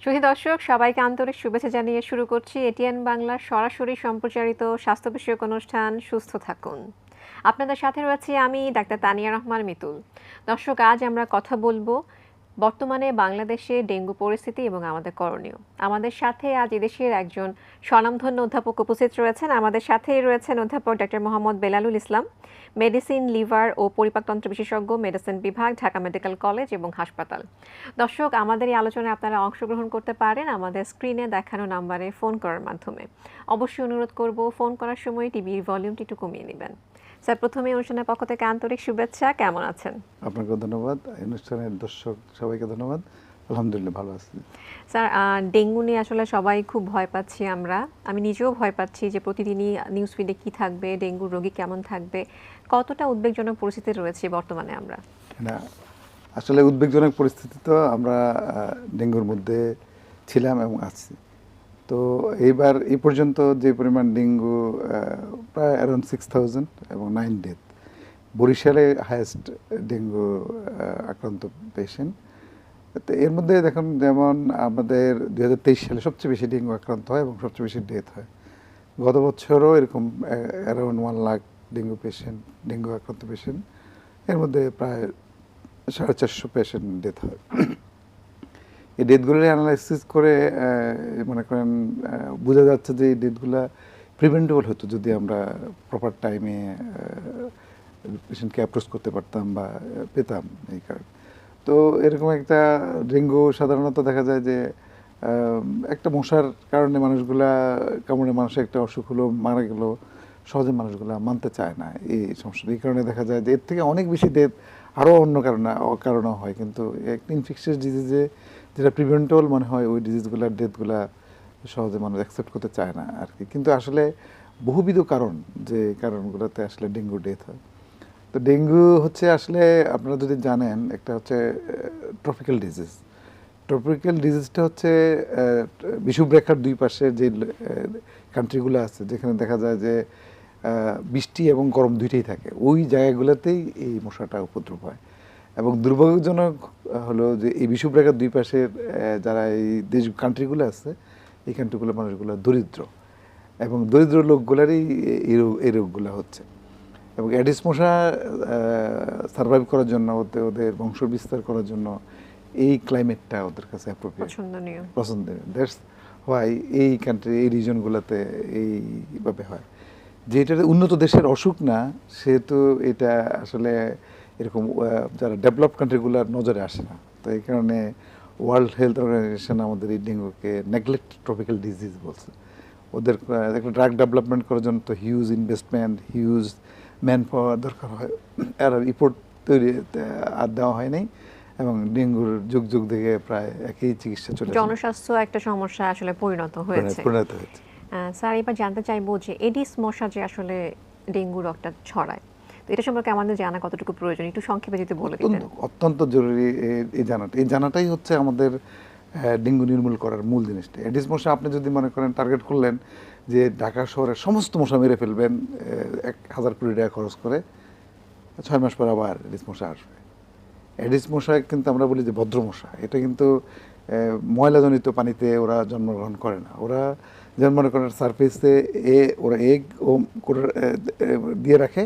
সুধী দর্শক, সবাইকে আন্তরিক শুভেচ্ছা জানিয়ে শুরু করছি এটিএন বাংলার সরাসরি সম্প্রচারিত স্বাস্থ্য বিষয়ক অনুষ্ঠান সুস্থ থাকুন। আপনাদের সাথে রয়েছি আমি ডাক্তার তানিয়া রহমান মিতুল। দর্শক, আজ আমরা কথা বলবো বর্তমানে বাংলাদেশে ডেঙ্গু পরিস্থিতি এবং আমাদের করণীয়। আমাদের সাথে আজ এদেশের একজন স্বনামধন্য অধ্যাপক উপস্থিত রয়েছেন। আমাদের সাথেই রয়েছেন অধ্যাপক ডক্টর মোহাম্মদ বেলালুল ইসলাম, মেডিসিন, লিভার ও পরিপাকতন্ত্র বিশেষজ্ঞ, মেডিসিন বিভাগ, ঢাকা মেডিকেল কলেজ এবং হাসপাতাল। দর্শক, আমাদের এই আলোচনায় আপনারা অংশগ্রহণ করতে পারেন আমাদের স্ক্রিনে দেখানো নাম্বারে ফোন করার মাধ্যমে। অবশ্যই অনুরোধ করব, ফোন করার সময় টিভির ভলিউমটি একটু কমিয়ে নেবেন। স্যার, প্রথমে অনুষ্ঠানের পক্ষ থেকে আন্তরিক শুভেচ্ছা। কেমন আছেন? আপনাকে ধন্যবাদ। অনুষ্ঠানের দর্শক সবাইকে ধন্যবাদ। আলহামদুলিল্লাহ ভালো আছি। স্যার, ডেঙ্গু নিয়ে আসলে সবাই খুব ভয় পাচ্ছি আমরা। আমি নিজেও ভয় পাচ্ছি যে প্রতিদিনই নিউজ ফিডে কি থাকবে, ডেঙ্গুর রোগী কেমন থাকবে, কতটা উদ্বেগজনক পরিস্থিতিতে রয়েছে বর্তমানে আমরা। না, আসলে উদ্বেগজনক পরিস্থিতি তো আমরা ডেঙ্গুর মধ্যে ছিলাম এবং আছি। তো এইবার এই পর্যন্ত যে পরিমাণ ডেঙ্গু প্রায় অ্যারাউন্ড 6000 এবং 9 ডেথ। বরিশালে হায়েস্ট ডেঙ্গু আক্রান্ত পেশেন্ট। তো এর মধ্যে দেখুন, যেমন আমাদের 2023 সালে সবচেয়ে বেশি ডেঙ্গু আক্রান্ত হয় এবং সবচেয়ে বেশি ডেথ হয়। গত বছরও এরকম অ্যারাউন্ড 1 লাখ ডেঙ্গু আক্রান্ত পেশেন্ট, এর মধ্যে প্রায় 450 পেশেন্ট ডেথ হয়। এই ডেথগুলো অ্যানালাইসিস করে মনে করেন বোঝা যাচ্ছে যে এই ডেথগুলো প্রিভেন্টেবল হতো যদি আমরা প্রপার টাইমে পেশেন্টকে অ্যাপ্রোচ করতে পারতাম বা পেতাম এই কারণে। তো এরকম একটা ডেঙ্গু সাধারণত দেখা যায় যে একটা মশার কারণে মানুষগুলা কামড়ে মানুষের একটা অসুখ হলো, মারা গেল, সহজে মানুষগুলা মানতে চায় না এই সমস্যা। এই কারণে দেখা যায় যে এর থেকে অনেক বেশি ডেথ আরও অন্য কারণেও হয়, কিন্তু একটা ইনফেকশাস ডিজিজে যেটা প্রিভেন্টেবল মনে হয় ওই ডিজিজগুলোর ডেথগুলা সহজে মানুষ অ্যাকসেপ্ট করতে চায় না আর কি। কিন্তু আসলে বহুবিধ কারণ, যে কারণগুলোতে আসলে ডেঙ্গু ডেথ হয়। তো ডেঙ্গু হচ্ছে আসলে আপনারা যদি জানেন, একটা হচ্ছে ট্রপিক্যাল ডিজিজ। ট্রপিক্যাল ডিজিজটা হচ্ছে বিষুবরেখার দুই পাশে যে কান্ট্রিগুলো আছে যেখানে দেখা যায় যে বৃষ্টি এবং গরম দুইটাই থাকে, ওই জায়গাগুলোতেই এই মশাটা উপদ্রব হয়। এবং দুর্ভাগ্যজনক হলো যে এই বিষুবরেখার দুই পাশের যারা এই কান্ট্রিগুলো আছে, এই কান্ট্রিগুলো মানুষগুলো দরিদ্র, এবং দরিদ্র লোকগুলারই এই রোগগুলো হচ্ছে। এবং অ্যাডিস মশা সার্ভাইভ করার জন্য, ওদের বংশ বিস্তার করার জন্য এই ক্লাইমেটটা ওদের কাছে পছন্দনীয়। দ্যাটস হোয়াই এই কান্ট্রি, এই রিজনগুলোতে এইভাবে হয়। যে এটা উন্নত দেশের অসুখ না, সেহেতু এটা আসলে এরকম যারা ডেভেলপ কান্ট্রিগুলোর নজরে আসে না। তো এই কারণে ওয়ার্ল্ড হেলথ অর্গানাইজেশন আমাদের এই ডেঙ্গুকে নেগলেক্ট ট্রপিক্যাল ডিজিজ বলছে। ওদের একটা ড্রাগ ডেভেলপমেন্ট করার জন্য তো huge investment, huge man power দরকার হয়, আর রিপোর্ট তৈরি আর দেওয়া হয় নাই। এবং ডেঙ্গুর যুগ যুগ থেকে প্রায় একই চিকিৎসা চলে, জনস্বাস্থ্য একটা সমস্যা আসলে পরিণত হয়েছে। স্যার, এবার জানতে চাইবো যে এডিস মশা যে আসলে ডেঙ্গু রোগটা ছড়ায়, তো এটা সম্পর্কে আমাদের জানা কতটুকু প্রয়োজন, একটু সংক্ষেপে যদি বলে দিতেন। অত্যন্ত জরুরি এই জানাটাই হচ্ছে আমাদের ডেঙ্গু নির্মূল করার মূল জিনিসটা। এডিস মশা আপনি যদি মনে করেন টার্গেট করলেন যে ঢাকা শহরের সমস্ত মশা মেরে ফেলবেন 1000 কোটি টাকা খরচ করে, 6 মাস পর আবার এডিস মশা আসবে। এডিস মশা কিন্তু আমরা বলি যে ভদ্র মশা, এটা কিন্তু ময়লাজনিত পানিতে ওরা জন্মগ্রহণ করে না। ওরা যেমন মনে করেন সারফেসে ওরা এগ দিয়ে রাখে,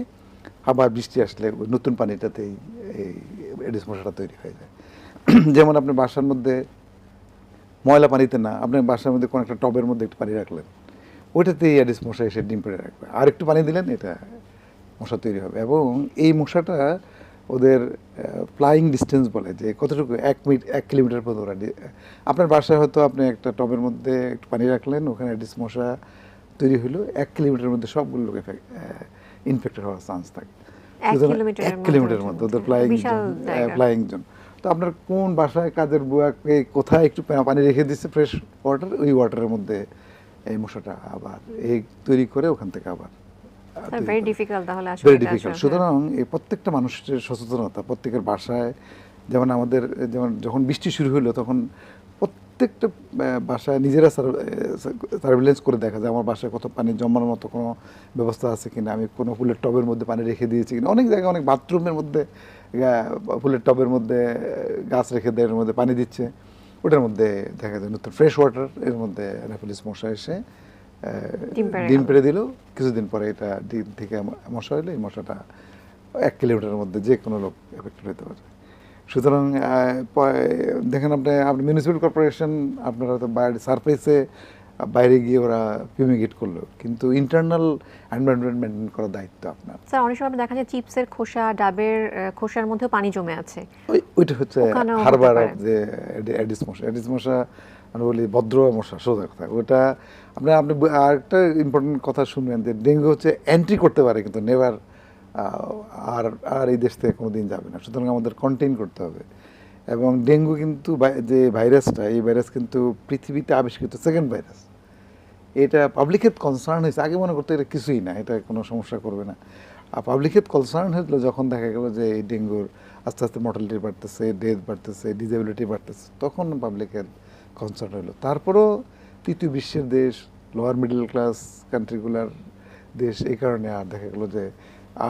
আবার বৃষ্টি আসলে ওই নতুন পানিটাতেই এই এডিস মশাটা তৈরি হয়ে যায়। যেমন আপনি বাসার মধ্যে ময়লা পানিতে না, আপনি বাসার মধ্যে কোনো একটা টবের মধ্যে একটু পানি রাখলেন, ওইটাতেই এডিস মশা এসে ডিম পেড়ে রাখবে, আর একটু পানি দিলেন, এটা মশা তৈরি হবে। এবং এই মশাটা ওদের ফ্লাইং ডিস্টেন্স বলে, যে কতটুকু 1 কিলোমিটার পর্যন্ত ওরা, আপনার বাসায় হয়তো আপনি একটা টবের মধ্যে একটু পানি রাখলেন, ওখানে এডিস মশা তৈরি হলো, 1 কিলোমিটারের মধ্যে সবগুলো লোক ইনফেক্টেড হওয়ার চান্স থাকে। 1 কিলোমিটারের মধ্যে ওদের ফ্লাইং জোন। তো আপনার কোন বাসায় কাজের বুয়াকে কোথায় একটু পানি রেখে দিচ্ছে ফ্রেশ ওয়াটার, ওই ওয়াটারের মধ্যে এই মশাটা আবার এগ তৈরি করে ওখান থেকে আবার ভেরি ডিফিকাল্ট। সুতরাং এই প্রত্যেকটা মানুষের সচেতনতা, প্রত্যেকের বাসায়, যেমন আমাদের যেমন যখন বৃষ্টি শুরু হলো তখন প্রত্যেকটা বাসায় নিজেরা সার্ভিলেন্স করে দেখা যায় আমার বাসায় কত পানি জমানোর মতো কোনো ব্যবস্থা আছে কিনা, আমি কোনো ফুলের টবের মধ্যে পানি রেখে দিয়েছি কিনা। অনেক জায়গায় অনেক বাথরুমের মধ্যে ফুলের টবের মধ্যে গাছ রেখে দেয়, এর মধ্যে পানি দিচ্ছে। ওটার মধ্যে দেখা যায় নতুন ফ্রেশ ওয়াটার, এর মধ্যে অ্যানাফিলিস মশা এসে ডিম পেড়ে দিল। কিছুদিন পরে এটা ডিম থেকে মশা হলে এই মশাটা 1 কিলোমিটারের মধ্যে যে কোনো লোক এফেক্টেড হতে পারে। সুতরাং দেখেন আপনি মিউনিসিপ্যাল কর্পোরেশন আপনারা তো বাইরে সারফেসে বাইরে গিয়ে ওরা ফিউমিগেট করলো, কিন্তু ইন্টারনাল এনভায়রনমেন্ট মেনটেন করার দায়িত্ব আপনার। স্যার অনেক সময় দেখা যায় চিপসের খোসা, ডাবের খোসার মধ্যে পানি জমে আছে, ওইটা হচ্ছে হারবার অফ যে অ্যাডিস মশা। অ্যাডিস মশা আমরা বলি ভদ্র মশা, সোজা কথা। ওটা আপনি আরেকটা ইম্পর্টেন্ট কথা শুনবেন যে ডেঙ্গু হচ্ছে এন্ট্রি করতে পারে কিন্তু নেভার আর এই দেশ থেকে কোনো দিন যাবে না। সুতরাং আমাদের কন্টেইন করতে হবে। এবং ডেঙ্গু কিন্তু যে ভাইরাসটা, এই ভাইরাস কিন্তু পৃথিবীতে আবিষ্কৃত সেকেন্ড ভাইরাস। এটা পাবলিক হেলথ কনসার্ন হয়েছে, আগে মনে করতে এটা কিছুই না, এটা কোনো সমস্যা করবে না। আর পাবলিক হেলথ কনসার্ন হয়েছিল যখন দেখা গেল যে এই ডেঙ্গুর আস্তে আস্তে মর্টালিটি বাড়তেছে, ডেথ বাড়তেছে, ডিসেবিলিটি বাড়তেছে, তখন পাবলিক হেলথ কনসার্ন হলো। তারপরও তৃতীয় বিশ্বের দেশ, লোয়ার মিডল ক্লাস কান্ট্রিগুলার দেশ, এই কারণে আর দেখা গেলো যে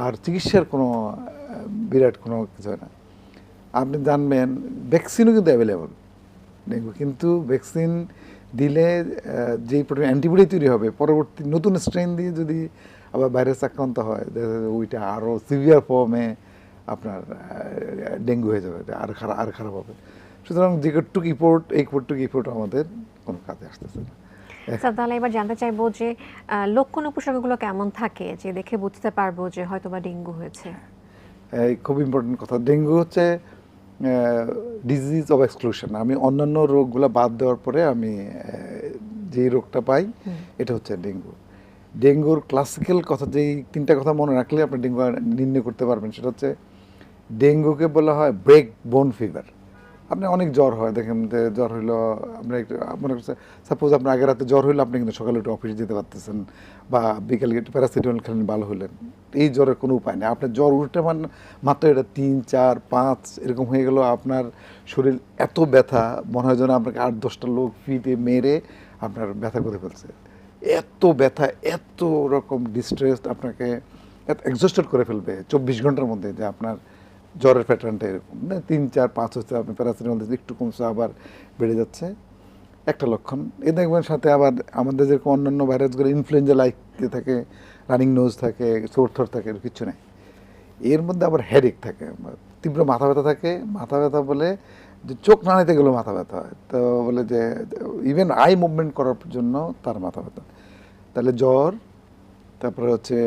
আর চিকিৎসার কোনো বিরাট কোনো কিছু হয় না। আপনি জানবেন ভ্যাকসিনও কিন্তু অ্যাভেলেবল ডেঙ্গু, কিন্তু ভ্যাকসিন দিলে যেই পরিমাণ অ্যান্টিবডি তৈরি হবে, পরবর্তী নতুন স্ট্রেন দিয়ে যদি আবার ভাইরাস আক্রান্ত হয়, ওইটা আরও সিভিয়ার ফর্মে আপনার ডেঙ্গু হয়ে যাবে, আর খারাপ হবে। সুতরাং যে কটুক ইফোর্ট, এই কটুক ইফোর্ট আমাদের কোনো কাজে আসতেছে না। স্যার তাহলে এবার জানতে চাইবো যে লক্ষণ উপসর্গগুলো কেমন থাকে, যে দেখে বুঝতে পারবো যে হয়তো বা ডেঙ্গু হয়েছে? এই খুব ইম্পর্টেন্ট কথা। ডেঙ্গু হচ্ছে ডিজিজ অফ এক্সক্লুশন। আমি অন্যান্য রোগগুলো বাদ দেওয়ার পরে আমি যে রোগটা পাই, এটা হচ্ছে ডেঙ্গু। ডেঙ্গুর ক্লাসিক্যাল কথা, যেই 3টা কথা মনে রাখলে আপনি ডেঙ্গু নির্ণয় করতে পারবেন, সেটা হচ্ছে ডেঙ্গুকে বলা হয় ব্রেক বোন ফিভার। আপনি অনেক জ্বর হয়, দেখেন যে জ্বর হইলো, আপনার একটু মনে করছে সাপোজ আপনার আগের রাতে জ্বর হইলো, আপনি কিন্তু সকালে উঠে অফিসে যেতে পারতেছেন, বা বিকেলে একটু প্যারাসিটামল খেলেন, ভালো হলেন। এই জ্বরের কোনো উপায় নেই। আপনার জ্বর উঠে মাত্র এটা 3, 4, 5 এরকম হয়ে গেল, আপনার শরীর এত ব্যথা, মনে হয় যেন আপনাকে 8-10টা লোক ফিটে মেরে আপনার ব্যথা করে ফেলছে। এত ব্যথা, এত রকম ডিস্ট্রেস, আপনাকে এত এক্সস্টেড করে ফেলবে 24 ঘন্টার মধ্যে, যে আপনার জ্বরের প্যাটার্নটা এরকম 3, 4, 5 হচ্ছে, আপনি প্যারাসিটামল দিচ্ছে, একটু কমছে, আবার বেড়ে যাচ্ছে, একটা লক্ষণ। এ দেখবেন সাথে আবার আমাদের যেরকম অন্যান্য ভাইরাসগুলো ইনফ্লুয়েঞ্জা লাইক থাকে, রানিং নোজ থাকে, থর থাকে, এর কিছু নেই। এর মধ্যে আবার হেডেক থাকে, তীব্র মাথা ব্যথা থাকে। মাথা ব্যথা বলে যে চোখ নাড়াইতে গেলেও মাথা ব্যথা হয়, তো বলে যে ইভেন আই মুভমেন্ট করার জন্য তার মাথা ব্যথা। তাহলে জ্বর, তারপরে হচ্ছে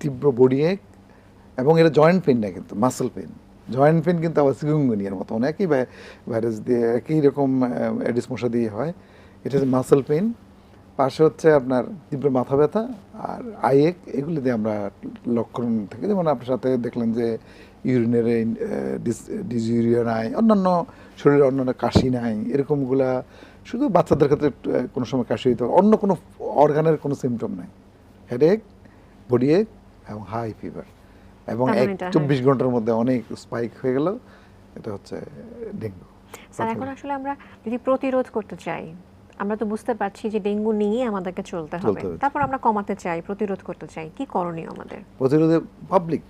তীব্র বডি এক, এবং এটা জয়েন্ট পেন না, কিন্তু মাসেল পেন। জয়েন্ট পেন কিন্তু আবার চিকুনগুনিয়ার মতো, একই ভাইরাস দিয়ে, একই রকম অ্যাডিস মশা দিয়ে হয়। এটা হচ্ছে মাসেল পেন, পাশে হচ্ছে আপনার তীব্র মাথা ব্যথা আর আইএক। এগুলি দিয়ে আমরা লক্ষণ থেকে, যেমন আপনার সাথে দেখলেন যে ইউরিনের ডিসইউরিয়া নাই, অন্যান্য শরীরে অন্যান্য কাশি নাই, এরকমগুলা শুধু বাচ্চাদের ক্ষেত্রে কোনো সময় কাশি হইতে, অন্য কোনো অর্গানের কোনো সিমটম নাই। হেডেক, বডি এক এবং হাই ফিভার, এবং 24 ঘন্টার মধ্যে অনেক স্পাইক হয়ে গেল, এটা হচ্ছে ডেঙ্গু। স্যার এখন আসলে আমরা যদি প্রতিরোধ করতে চাই, আমরা তো বুঝতে পারছি যে ডেঙ্গু নিয়ে আমাদেরকে চলতে হবে, তারপর আমরা কমাতে চাই, প্রতিরোধ করতে চাই, কি করণীয় আমাদের? প্রতিরোধে পাবলিক,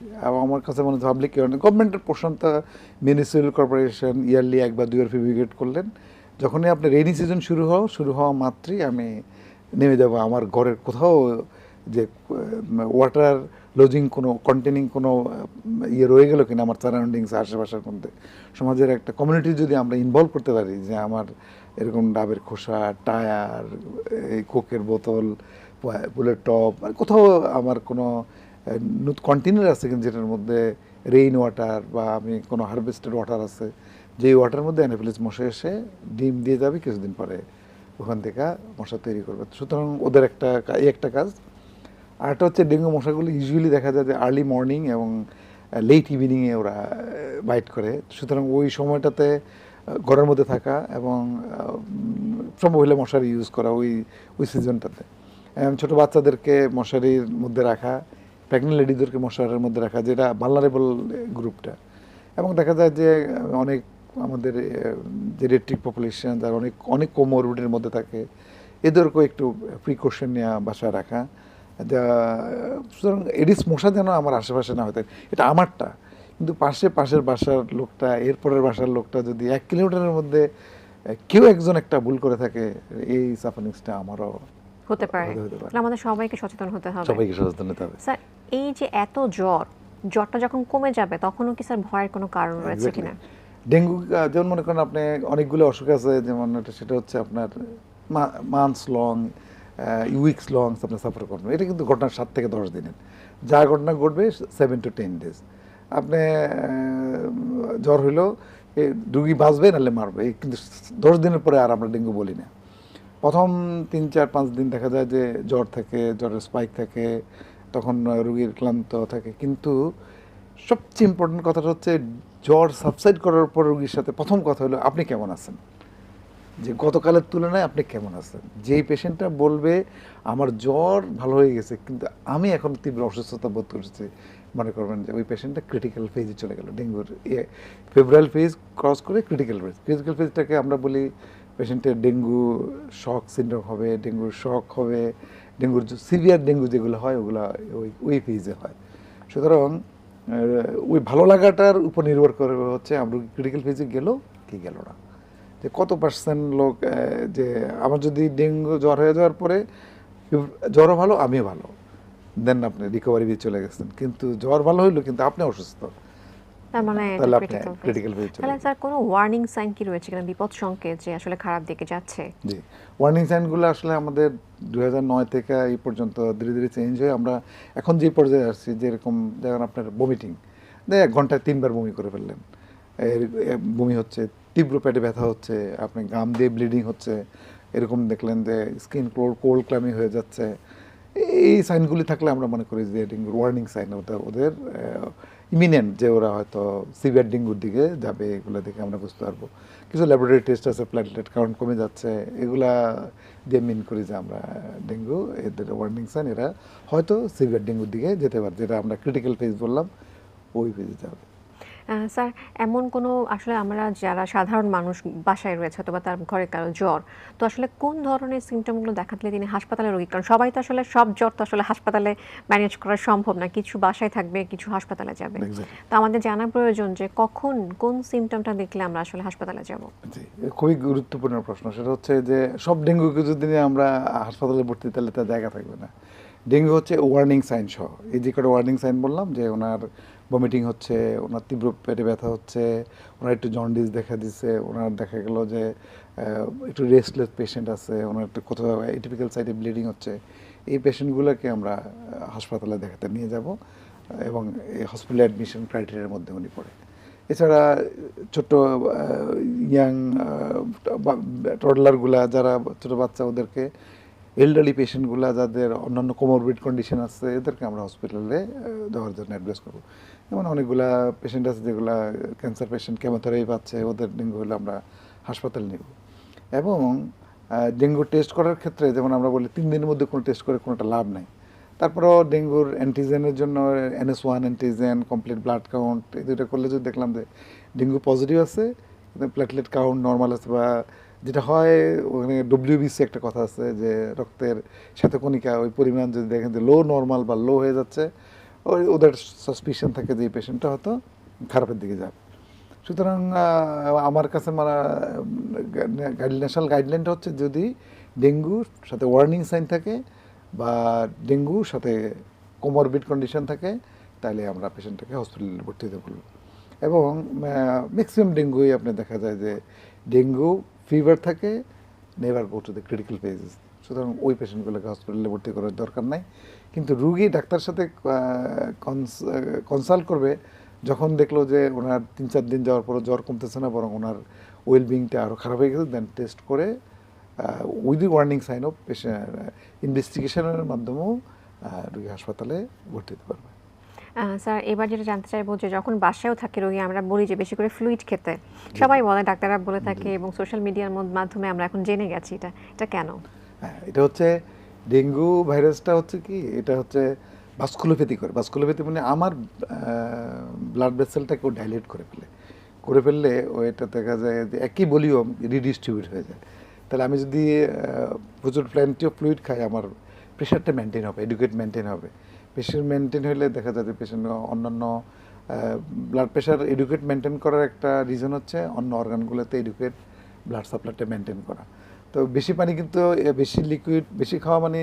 আমার কাছে মনে হচ্ছে পাবলিক গভর্নমেন্টের পোর্শনটা, মিউনিসিপ্যাল কর্পোরেশন ইয়ারলি 1 বা 2 বার ফিউমিগেট করলেন। যখনই আপনার রেইনি সিজন শুরু হওয়া মাত্রই আমি নেমে যাব আমার ঘরের কোথাও, যে ওয়াটার লজিং কোনো কন্টেনিং কোনো ইয়ে রয়ে গেল কিনা আমার সারাউন্ডিংস, আশেপাশের মধ্যে সমাজের একটা কমিউনিটি যদি আমরা ইনভলভ করতে পারি, যে আমার এরকম ডাবের খোসা, টায়ার, এই কোকের বোতল, ফুলের টব, কোথাও আমার কোনো কন্টেনার আছে কিন্তু যেটার মধ্যে রেইন ওয়াটার বা আমি কোনো হারভেস্টেড ওয়াটার আছে, যেই ওয়াটারের মধ্যে অ্যানাফিলিস মশা এসে ডিম দিয়ে যাবে, কিছুদিন পরে ওখান থেকে মশা তৈরি করবে। সুতরাং ওদের একটা কাজ। আরেকটা হচ্ছে ডেঙ্গু মশাগুলো ইউজুয়ালি দেখা যায় যে আর্লি মর্নিং এবং লেট ইভিনিংয়ে ওরা বাইট করে। সুতরাং ওই সময়টাতে ঘরের মধ্যে থাকা এবং সম্ভব হলে মশারি ইউজ করা ওই সিজনটাতে। ছোটো বাচ্চাদেরকে মশারির মধ্যে রাখা, প্রেগনেন্ট লেডিদেরকে মশারির মধ্যে রাখা, যেটা ভালনারেবল গ্রুপটা। এবং দেখা যায় যে অনেক আমাদের জেরিয়াট্রিক পপুলেশন, যারা অনেক কোমরবিডিটির মধ্যে থাকে, এদেরকেও একটু প্রিকশন নেওয়া, বাসায় রাখা। সুতরাং এডিস মশা যেন আমার আশেপাশে না হতে, এটা আমারটা, কিন্তু পাশের বাসার লোকটা, এরপরের বাসার লোকটা যদি 1 কিলোমিটারের মধ্যে কেউ একজন একটা ভুল করে থাকে, এই সাফারিংসটা আমারও হতে পারে। হতে পারে। তাহলে আমাদের সবাইকে সচেতন হতে হবে। সবাইকে সচেতন হতে হবে। স্যার, এই যে এত জ্বরটা যখন কমে যাবে তখনও কি স্যার ভয়ের কোনো কারণ রয়েছে Exactly. কিনা? ডেঙ্গু যেমন মনে করেন আপনি অনেকগুলো অসুখ আছে, যেমন সেটা হচ্ছে আপনার মান্থস লং, উইকস লং আপনি সাফার করবেন। এটা কিন্তু ঘটনা 7 থেকে 10 দিনের, যা ঘটনা ঘটবে 7 to 10 days। আপনি জ্বর হইলো রুগী বাঁচবে নাহলে মারবে, কিন্তু 10 দিনের পরে আর আমরা ডেঙ্গু বলি না। প্রথম 3-4-5 দিন দেখা যায় যে জ্বর থাকে, জ্বরের স্পাইক থাকে, তখন রুগীর ক্লান্ত থাকে, কিন্তু সবচেয়ে ইম্পর্টেন্ট কথাটা হচ্ছে জ্বর সাবসাইড করার পর রুগীর সাথে প্রথম কথা হলো আপনি কেমন আছেন, যে গতকালের তুলনায় আপনি কেমন আছেন। যেই পেশেন্টটা বলবে আমার জ্বর ভালো হয়ে গেছে কিন্তু আমি এখন তীব্র অসুস্থতা বোধ করছি, মনে করবেন যে ওই পেশেন্টটা ক্রিটিক্যাল ফেজে চলে গেল, ডেঙ্গুর ফেব্রুয়ারি ফেজ ক্রস করে ক্রিটিক্যাল ফেজ। ক্রিটিক্যাল ফেজটাকে আমরা বলি পেশেন্টের ডেঙ্গু শক সিনড্রোম হবে, ডেঙ্গুর শক হবে, ডেঙ্গুর সিভিয়ার ডেঙ্গু যেগুলো হয় ওগুলো ওই ফেজে হয়। সুতরাং ওই ভালো লাগাটার উপর নির্ভর করে হচ্ছে আমরা ক্রিটিক্যাল ফেজে গেল কি গেল না, যে কত পার্সেন্ট লোক যে আমার যদি ডেঙ্গু জ্বর হয়ে যাওয়ার পরে জ্বরও ভালো আমিও ভালো, দেন আপনি রিকভারি দিয়ে চলে গেছেন, কিন্তু জ্বর ভালো হইলো কিন্তু আপনি অসুস্থ, তার মানে তাহলে আপনি ক্রিটিক্যাল ফেজ। ক্রিটিক্যাল ফেজে চলে তাহলে গেছেন। স্যার কোনো ওয়ার্নিং সাইন কি রয়েছে কিনা, বিপদ সংকেত যে আসলে খারাপ দিকে যাচ্ছে? জি, ওয়ার্নিং সাইনগুলো আসলে আমাদের 2009 থেকে এই পর্যন্ত ধীরে ধীরে চেঞ্জ হয়ে আমরা এখন যে পর্যায়ে আসছি, যেরকম দেখেন আপনার বমিটিং, 1 ঘন্টায় 3 বার বমি করে ফেললেন, বমি হচ্ছে, তীব্র পেটে ব্যথা হচ্ছে, আপনি গাম দিয়ে ব্লিডিং হচ্ছে, এরকম দেখলেন যে স্কিন কোল্ড ক্লামি হয়ে যাচ্ছে, এই সাইনগুলি থাকলে আমরা মনে করি যে ডেঙ্গুর ওয়ার্নিং সাইন, ওদের ইমিনেন্ট যে ওরা হয়তো সিভিয়ার ডেঙ্গুর দিকে যাবে, এগুলো দেখে আমরা বুঝতে পারবো। কিছু ল্যাবরেটরি টেস্ট আছে, প্ল্যাটলেট কাউন্ট কমে যাচ্ছে, এগুলা দিয়ে মিন করি যে আমরা ডেঙ্গু, এদের ওয়ার্নিং সাইন, এরা হয়তো সিভিয়ার ডেঙ্গুর দিকে যেতে পারে, যেটা আমরা ক্রিটিক্যাল ফেজ বললাম, ওই ফেজে যাবে। স্যার, এমন কোনো আসলে আমরা যারা সাধারণ মানুষ বাসায় রয়েছে অথবা তার ঘরে কারো জ্বর, তো আসলে কোন ধরনের সিমটমগুলো দেখালে তিনি হাসপাতালে রোগী, কারণ সবাই তো আসলে সব জ্বর তো আসলে হাসপাতালে ম্যানেজ করা সম্ভব না, কিছু বাসায় থাকবে কিছু হাসপাতালে যাবে। Exactly. তো আমাদের জানা প্রয়োজন যে কখন কোন সিমটমটা দেখলে আমরা আসলে হাসপাতালে যাব। জি, খুবই গুরুত্বপূর্ণ প্রশ্ন। সেটা হচ্ছে যে সব ডেঙ্গুকে যদি আমরা হাসপাতালে ভর্তি, তাহলে তার জায়গা থাকবে না। ডেঙ্গু হচ্ছে ওয়ার্নিং সাইন সহ, এই যে কটা ওয়ার্নিং সাইন বললাম, যে ওনার ভমিটিং হচ্ছে, ওনার তীব্র পেটে ব্যথা হচ্ছে, ওনার একটু জন্ডিস দেখা দিচ্ছে, ওনার দেখা গেল যে একটু রেস্টলেস পেশেন্ট আছে, ওনার একটু কোথাও এটিপিক্যাল সাইডে ব্লিডিং হচ্ছে, এই পেশেন্টগুলোকে আমরা হাসপাতালে দেখাতে নিয়ে যাব, এবং এই হসপিটাল অ্যাডমিশন ক্রাইটেরিয়ার মধ্যে উনি পড়ে। এছাড়া ছোট ইয়াং টডলারগুলা, যারা ছোটো বাচ্চা, ওদেরকে এল্ডারলি পেশেন্টগুলা যাদের অন্যান্য কোমরবিড কন্ডিশন আছে, এদেরকে আমরা হসপিটালে দেওয়ার জন্য অ্যাডভাইস করবো। যেমন অনেকগুলা পেশেন্ট আছে যেগুলা ক্যান্সার পেশেন্ট, কেমোথেরাপি পাচ্ছে, ওদের ডেঙ্গু হলে আমরা হাসপাতালে নেব। এবং ডেঙ্গু টেস্ট করার ক্ষেত্রে যেমন আমরা বলি 3 দিনের মধ্যে কোনো টেস্ট করে কোনোটা লাভ নাই, তারপরেও ডেঙ্গুর অ্যান্টিজেনের জন্য NS1 antigen, complete blood count, এই দুটো করলে যদি দেখলাম যে ডেঙ্গু পজিটিভ আছে কিন্তু প্ল্যাটলেট কাউন্ট নর্মাল আছে, বা যেটা হয় ওখানে WBC একটা কথা আছে যে রক্তের শ্বেতকণিকা ওই পরিমাণ যদি দেখেন যে লো নর্মাল বা লো হয়ে যাচ্ছে, ওদের সাসপিশন থাকে যে এই পেশেন্টটা হয়তো খারাপের দিকে যাবে। সুতরাং আমার কাছে ন্যাশনাল গাইডলাইনটা হচ্ছে যদি ডেঙ্গুর সাথে ওয়ার্নিং সাইন থাকে বা ডেঙ্গুর সাথে কোমরবিড কন্ডিশন থাকে, তাহলে আমরা পেশেন্টটাকে হসপিটালে ভর্তি হতে বলব। এবং ম্যাক্সিমাম ডেঙ্গুই আপনি দেখা যায় যে ডেঙ্গু ফিভার থাকে, never go to the critical phases. সুতরাং ওই পেশেন্টগুলোকে হসপিটালে ভর্তি করার দরকার নাই, কিন্তু রুগী ডাক্তার সাথে কনসাল্ট করবে যখন দেখলো যে ওনার 3-4 দিন যাওয়ার পরও জ্বর কমতেছে না, বরং ওনার ওয়েলবিংটা আরও খারাপ হয়ে গেছে, দেন টেস্ট করে with the warning sign of ইনভেস্টিগেশনের মাধ্যমেও রুগী হাসপাতালে ভর্তি হতে পারবে। স্যার, এবার যেটা জানতে চাইবো যে যখন বাসায়ও থাকে রোগী, আমরা বলি যে বেশি করে ফ্লুইড খেতে, সবাই বলে, ডাক্তাররা বলে থাকে, এবং সোশ্যাল মিডিয়ার মাধ্যমে আমরা এখন জেনে গেছি, এটা কেন? হ্যাঁ, এটা হচ্ছে ডেঙ্গু ভাইরাসটা হচ্ছে কি, এটা হচ্ছে ভাস্কুলোপ্যাথি করে। ভাস্কুলোপ্যাথি মানে আমার ব্লাড ভেসেলটাকেও ডাইলেট করে ফেললে ওইটা দেখা যায় যে একই ভলিউম রিডিস্ট্রিবিউট হয়ে যায়। তাহলে আমি যদি প্রচুর প্ল্যান্টি অফ ফ্লুইড খাই, আমার প্রেশারটা মেনটেন হবে, এডুকেট মেনটেন হবে। প্রেশার মেনটেন হলে দেখা যায় যে পেশেন্ট অন্যান্য ব্লাড প্রেশার এডুকেট মেনটেন করার একটা রিজন হচ্ছে অন্য অর্গানগুলোতে এডুকেট ব্লাড সাপ্লাইটা মেনটেন করা। তো বেশি পানি কিন্তু বেশি লিকুইড বেশি খাওয়া মানে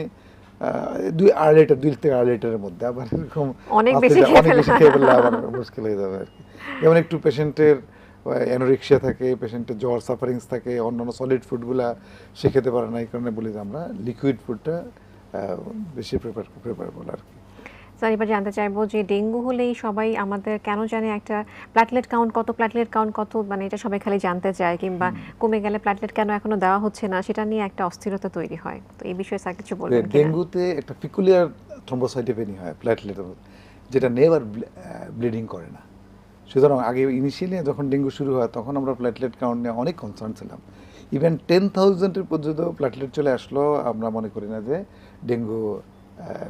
2 থেকে 2.5 লিটারের মধ্যে, আবার এরকম অনেক 5 বেশি লিটার খেয়ে অনেক বেশি খেয়ে ফেললে আবার মুশকিল হয়ে যাবে আর কি। যেমন একটু পেশেন্টের অ্যানোরেক্সিয়া থাকে, পেশেন্টের জ্বর সাফারিংস থাকে, অন্যান্য সলিড ফুডগুলা সে খেতে পারে না, এই কারণে বলি যে আমরা লিকুইড ফুডটা বেশি প্রেফারেবল আর কি। স্যার এবার জানতে চাইবো যে ডেঙ্গু হলেই সবাই আমাদের কেন জানে একটা প্ল্যাটলেট কাউন্ট কত, মানে এটা সবাই খালি জানতে চায়, কিংবা কমে গেলে প্ল্যাটলেট কেন এখনো দেওয়া হচ্ছে না, সেটা নিয়ে একটা অস্থিরতা তৈরি হয়। তো এই বিষয়ে স্যার কিছু বলবেন কিনা? ডেঙ্গুতে একটা পিকুলিয়ার থ্রম্বোসাইটোপেনিয়া হয় প্ল্যাটলেটের মধ্যে, যেটা নেভার ব্লিডিং করে না। সুতরাং আগে ইনিশিয়ালি যখন ডেঙ্গু শুরু হয় তখন আমরা প্ল্যাটলেট কাউন্ট নিয়ে অনেক কনসার্ন ছিলাম। ইভেন 10,000-এর পর্যন্ত প্ল্যাটলেট চলে আসলো, আমরা মনে করি না যে ডেঙ্গু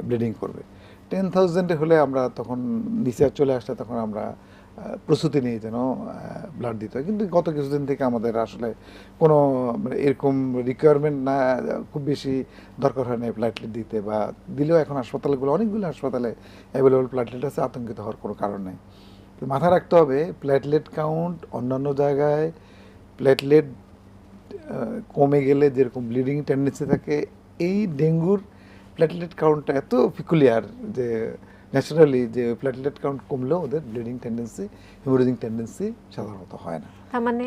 ব্লিডিং করবে। 10,000 হলে আমরা তখন নিচে চলে আসলে তখন আমরা প্রস্তুতি নিয়ে যেন ব্লাড দিতে হয়। কিন্তু গত কিছুদিন থেকে আমাদের আসলে কোনো মানে এরকম রিকোয়ারমেন্ট না, খুব বেশি দরকার হয় না প্ল্যাটলেট দিতে, বা দিলেও এখন হাসপাতালগুলো অনেকগুলো হাসপাতালে অ্যাভেলেবল প্ল্যাটলেট আছে, আতঙ্কিত হওয়ার কোনো কারণ নেই। তো মাথায় রাখতে হবে প্ল্যাটলেট কাউন্ট অন্যান্য জায়গায় প্ল্যাটলেট কমে গেলে যেরকম ব্লিডিং টেন্ডেন্সি থাকে, এই ডেঙ্গুর প্ল্যাটলেট কাউন্টটা এত পিকুলিয়ার যে ন্যাচারালি যে প্ল্যাটলেট কাউন্ট কমলেও ওদের ব্লিডিং টেন্ডেন্সি, হিমোরেজিং টেন্ডেন্সি সাধারণত হয় না। তার মানে